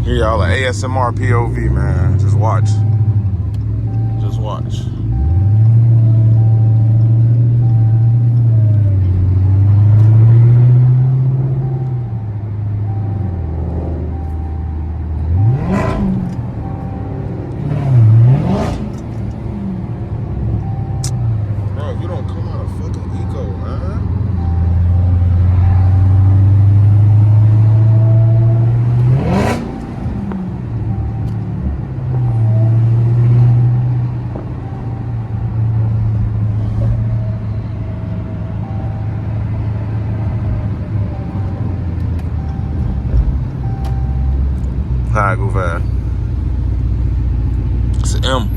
Give y'all an ASMR POV, man. Just watch. Just watch. Bro, you don't come out of fucking eco, man. Alright, go fast. It's an M.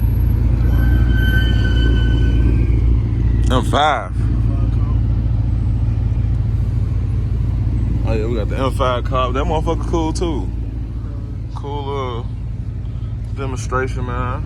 M5. Oh yeah, we got the M5 cop. That motherfucker cool too. Cool little demonstration, man.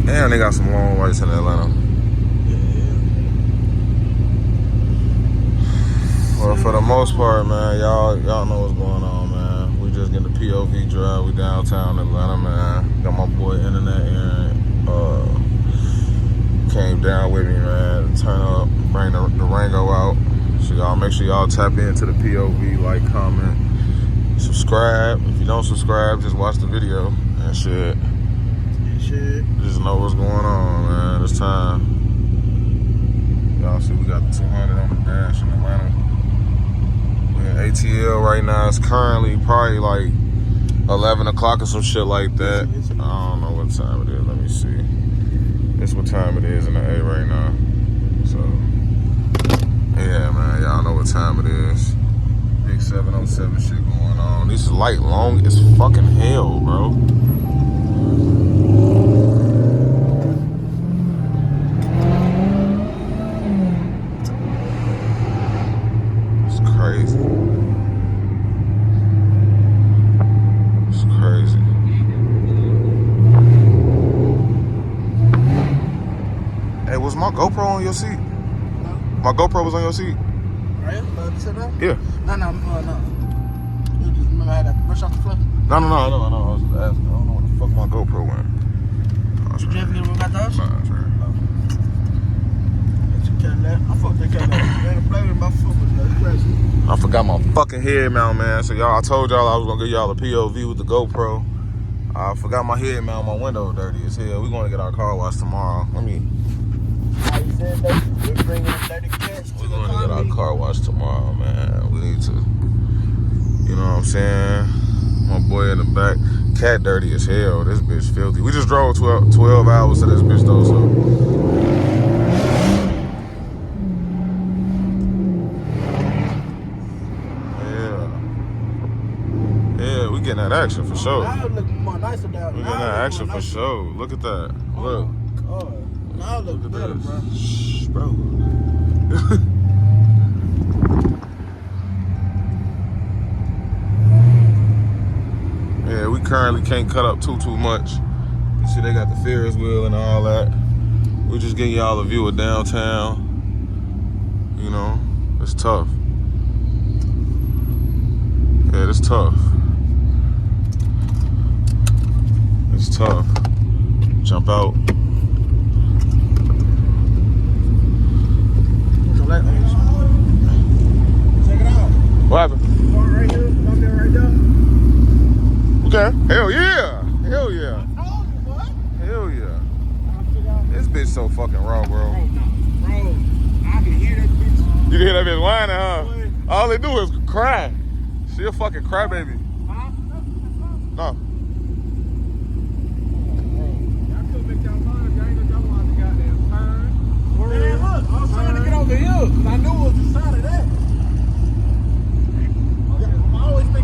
Damn, they got some long ways in Atlanta. Yeah. Well, for the most part, man, y'all know what's going on, man. We just getting the POV drive. We downtown Atlanta, man. Got my boy Internet Aaron. Came down with me, man. Turn up, bring the Rango out. So y'all make sure y'all tap into the POV, like, comment, subscribe. If you don't subscribe, just watch the video and shit. Just know what's going on, man. It's time. Y'all see we got the 200 on the dash in Atlanta. We're in ATL right now. It's currently probably like 11 o'clock or some shit like that. I don't know what time it is. Let me see. It's what time it is in the A right now. So, yeah, man. Y'all know what time it is. Big 707 shit going on. This is light long as fucking hell, bro. Crazy. It's crazy. Hey, was my GoPro on your seat? No. My GoPro was on your seat? Right? Yeah. No. You just remember I had to brush off the floor? No. I was just asking. I don't know where the fuck my GoPro went. Oh, Did you ever get one about those? Nah, it's right. I fucked that cat up. You ain't playing with my foot, but that's crazy. I forgot my fucking head mount, man. So y'all, I told y'all I was gonna give y'all a POV with the GoPro. I forgot my head mount. My window dirty as hell. We gonna get our car washed tomorrow. Let me. How you said that? We're bringing 30 cats to We're the gonna get our economy. car washed tomorrow, man. We need to. You know what I'm saying? My boy in the back. Cat dirty as hell. This bitch filthy. We just drove 12 hours to this bitch though, so. We getting that action for sure. Now it look more nicer down. We getting that action for sure. Look at that. Look. Oh, now it look better, this. bro. Shh, bro. Yeah, we currently can't cut up too much. You see, they got the Ferris wheel and all that. We just getting y'all a view of downtown. You know, it's tough. Yeah, it's tough. It's tough. Jump out. Check it out. What happened? Right here, right there, right there. Okay. Hell yeah. Hell yeah. I told you, boy. Hell yeah. This bitch so fucking raw, bro. Bro, I can hear that bitch. You can hear that bitch whining, huh? All they do is cry. She a fucking crybaby. Huh? No. Y'all could make y'all mind if y'all ain't know y'all wanted to goddamn turn. Man, look, I was trying to get over here because I knew it was the side of that. I always think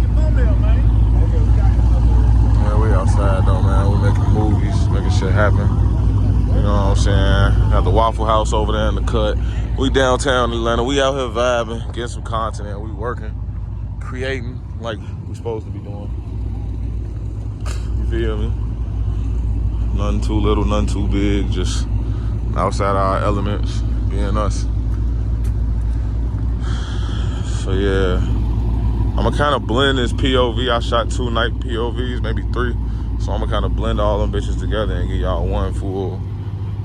Waffle House over there in the cut. We downtown Atlanta. We out here vibing, getting some content, and we working, creating like we supposed to be doing. You feel me? Nothing too little, nothing too big. Just outside our elements, being us. So yeah, I'ma kind of blend this POV. I shot 2 night POVs, maybe 3. So I'ma kind of blend all them bitches together and give y'all one full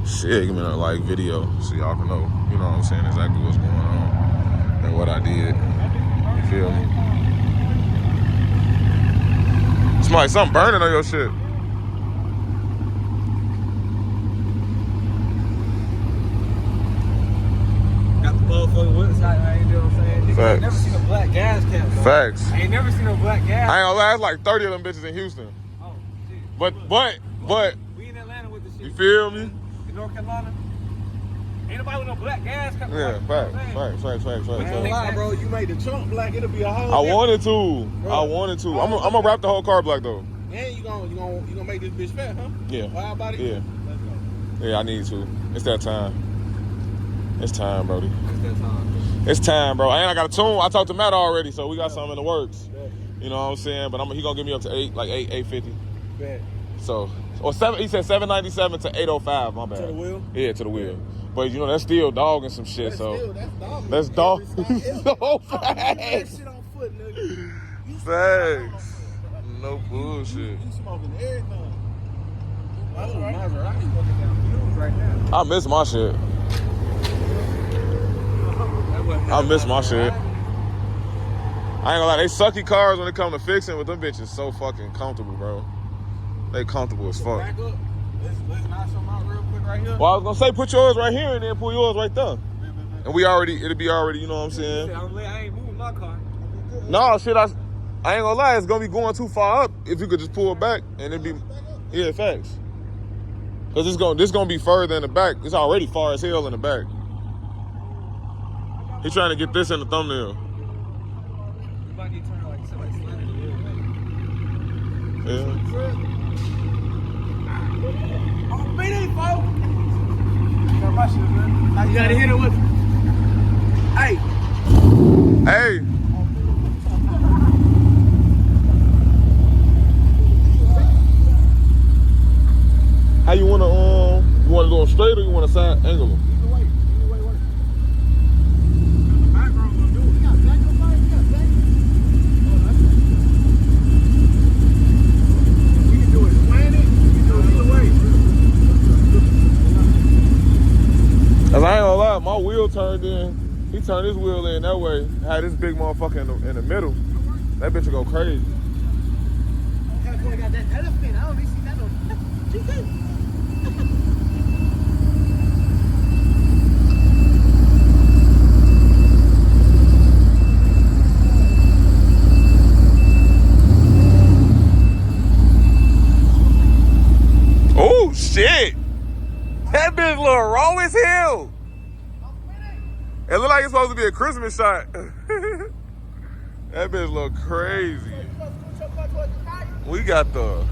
segment of like video, so y'all can know, you know what I'm saying, exactly what's going on and what I did. You feel me? Smell like something burning on your shit. Got the motherfucking whip side, I ain't know what I'm saying. I ain't never seen a black gas cap, bro. Facts. I ain't never seen a black gas. I ain't gonna lie, it's like 30 of them bitches in Houston. Oh, shit. But We in Atlanta with the shit. you feel me? In North Carolina. Ain't nobody with no black gas cap. Yeah, facts. Man, Facts. bro, you made the trunk black, it'll be a whole. I wanted to. Bro. I'm gonna wrap the whole car black though. And you gonna make this bitch fat, huh? Yeah. Wild body? Yeah. Let's go. Yeah, I need to. It's that time. It's time, Brody. It's that time. It's time, bro. And I got a tune. I talked to Matt already, so we got something in the works. Bet. You know what I'm saying? But he gonna get me up to 850. Bet. So, or 7. He said 797 to 805. My bad. To the wheel? Yeah, to the wheel. But you know that's still dogging some shit. That's so still, that's dog. that's dog. So That facts. shit on foot, nigga. Facts. No bullshit. You smoking everything. I don't Maserati smoking down fumes right now. I miss my shit. I miss my shit. I ain't gonna lie, they sucky cars when it come to fixing, but them bitches so fucking comfortable, bro. They comfortable as fuck. Back up. Let's knock something out real quick right here. Well, I was gonna say put yours right here and then pull yours right there. And it'll be already, you know what I'm saying? I ain't moving my car. No, shit, I ain't gonna lie, it's gonna be going too far up if you could just pull it back and it'd be, yeah, facts. Cause this gonna be further in the back. It's already far as hell in the back. He trying to get this in the thumbnail. You might get turned like somebody slamming the wheel, man. Yeah. Oh, BD, folks. You gotta hit it with. Hey. Hey. How you wanna do them straight or you wanna side angle them? Either way works. The background gonna do it. You got back on fire? You got back? Oh, that's right. We can do it slanted. We can do it either way. Cause I ain't gonna lie, my wheel turned in. He turned his wheel in that way. Had this big motherfucker in the middle. That bitch will go crazy. That boy got that Hellephant. I don't even see that on GK. Oh shit! That bitch look raw as hell. It look like it's supposed to be a Christmas shot. That bitch look crazy. We got the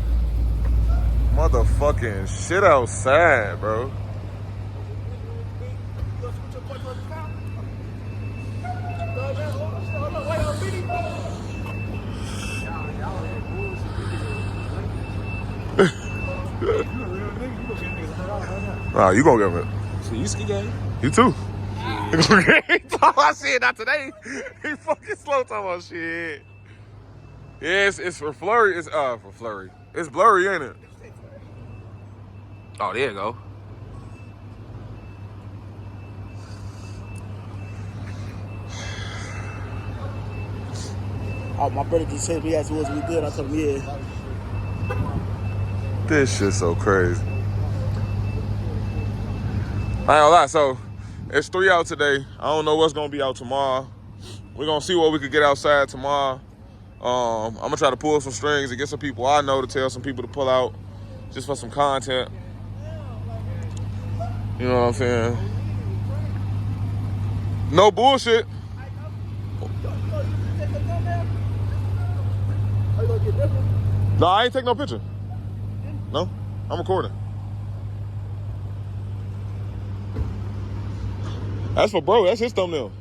motherfucking shit outside, bro. Nah, you gonna get it. So you ski game? You too. I said not today. He fucking slow talking about shit. Yeah, it's for Flurry. It's for Flurry. It's blurry, ain't it? Oh, there you go. Oh, my brother just said me asked was we good. I told him yeah. This shit's so crazy. I ain't gonna lie, so it's 3 out today. I don't know what's gonna be out tomorrow. We're gonna see what we could get outside tomorrow. I'm gonna try to pull some strings and get some people I know to tell some people to pull out just for some content. You know what I'm saying? No bullshit. No, I ain't take no picture. No, I'm recording. That's for bro. That's his thumbnail.